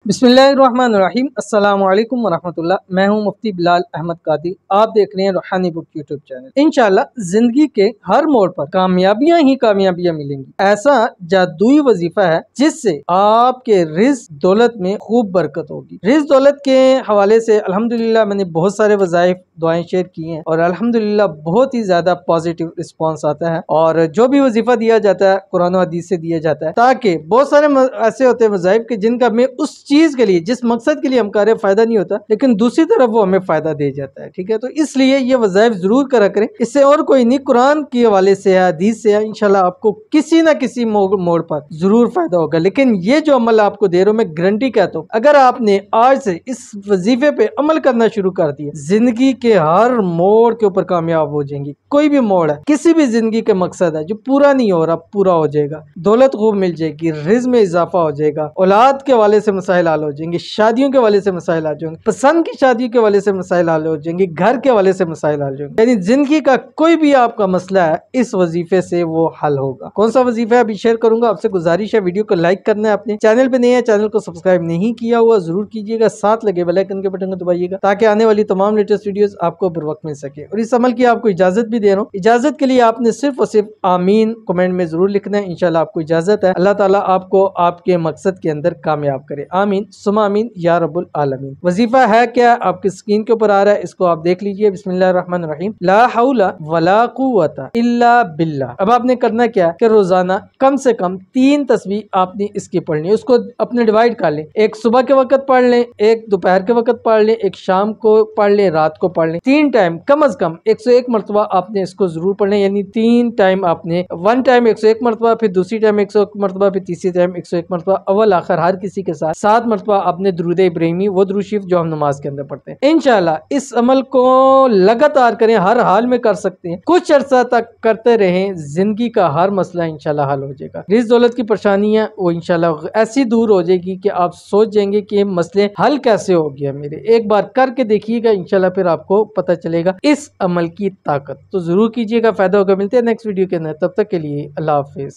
बिस्मिल्लाहिर्रहमानिर्रहीम अस्सलाम वालेकुम वरहमतुल्लाह। मैं हूं मुफ्ती बिलाल अहमद कादी। आप देख रहे हैं रूहानी बुक यूट्यूब चैनल। इंशाल्लाह जिंदगी के हर मोड़ पर कामयाबियां ही कामयाबियां मिलेंगी। ऐसा जादुई वजीफा है जिससे आपके रिज़्क दौलत में खूब बरकत होगी। रिज़्क दौलत के हवाले से अल्हम्दुलिल्लाह मैंने बहुत सारे वज़ाइफ दुआएं शेयर की हैं और अल्हम्दुलिल्लाह बहुत ही ज्यादा पॉजिटिव रिस्पॉन्स आता है। और जो भी वजीफा दिया जाता है कुरान और हदीस से दिया जाता है, ताकि बहुत सारे ऐसे होते हैं वज़ाइफ के जिनका में उस चीज के लिए, जिस मकसद के लिए हम कर रहे फायदा नहीं होता, लेकिन दूसरी तरफ वो हमें फायदा दे जाता है। ठीक है, तो इसलिए ये वज़ाइफ जरूर करा करें। इससे और कोई नहीं, कुरान के हवाले से है, हदीस से है, इंशाल्लाह आपको किसी ना किसी मोड़ पर जरूर फायदा होगा। लेकिन ये जो अमल आपको दे रहा हूं, मैं गारंटी कहता हूँ, अगर आपने आज से इस वजीफे पे अमल करना शुरू कर दिया, जिंदगी के हर मोड़ के ऊपर कामयाब हो जाएंगी। कोई भी मोड़ है, किसी भी जिंदगी का मकसद है जो पूरा नहीं हो रहा, पूरा हो जाएगा। दौलत खूब मिल जाएगी, रिज़्क में इजाफा हो जाएगा, औलाद के हवाले से मसाइल हल हो जाएंगे, शादियों के हवाले से मसाइल हल जाएंगे, पसंद की शादियों के हवाले से मसाइल हल हो जाएंगे, घर के हवाले से मसाइल हल जाएंगे। यानी जिंदगी का कोई भी आपका मसला है, इस वजीफे से वो हल होगा। कौन सा वजीफा है अभी शेयर करूंगा। आपसे गुजारिश है, वीडियो को लाइक करना है, अपने चैनल पे नहीं है, चैनल को सब्सक्राइब नहीं किया हुआ जरूर कीजिएगा, साथ लगे बेल आइकन के बटन को दबाइएगा ताकि आने वाली तमाम लेटेस्ट वीडियोस आपको बर वक्त मिल सके। और इस अमल की आपको इजाजत भी दे रहा हूँ। इजाजत के लिए आपने सिर्फ और सिर्फ आमीन कमेंट में जरूर लिखना है। इंशाल्लाह आपको इजाजत है। अल्लाह ताला आपको आपके मकसद के अंदर कामयाब करे। आमीन सुमा आमीन या रब्बुल आलमीन। वजीफा है क्या, आपकी स्क्रीन के ऊपर आ रहा है, इसको आप देख लीजिए। बिस्मिल्लाहिर्रहमानिर्रहीम। ला हौला वला कुव्वता इल्ला बिल्लाह। अब आपने करना क्या कि रोजाना कम से कम 3 तस्बीह आपने इसकी पढ़नी है। उसको अपने डिवाइड कर लें, एक सुबह के वक्त पढ़ लें, एक दोपहर के वक्त पढ़ लें, एक शाम को पढ़ लें, रात को पढ़ लें। 3 टाइम कम अज कम 101 मरतबा आपने इसको जरूर पढ़ना है। यानी 3 टाइम आपने, 1 टाइम 101 मरतबा, फिर दूसरी टाइम 101 मरतबा, फिर तीसरी टाइम 101 मरतबा, अव्वल आखिर हर किसी के साथ 7 मरतबा आपने दुरूद इब्राहिमी, वो दुरूद शरीफ जो हम नमाज के अंदर पढ़ते हैं। इंशाल्लाह इस अमल को लगातार करें, हर हाल में कर सकते हैं, कुछ अर्सा तक करते रहें, जिंदगी का हर मसला इंशाल्लाह हल हो जाएगा। रिज़्क दौलत की परेशानियां वो इंशाल्लाह ऐसी दूर हो जाएगी कि आप सोच जाएंगे कि ये मसले हल कैसे हो गया मेरे। एक बार करके देखिएगा, इंशाल्लाह फिर आपको पता चलेगा इस अमल की ताकत। तो जरूर कीजिएगा, फायदा होगा। मिलते हैं नेक्स्ट वीडियो के अंदर, तब तक के लिए अल्लाह हाफिज।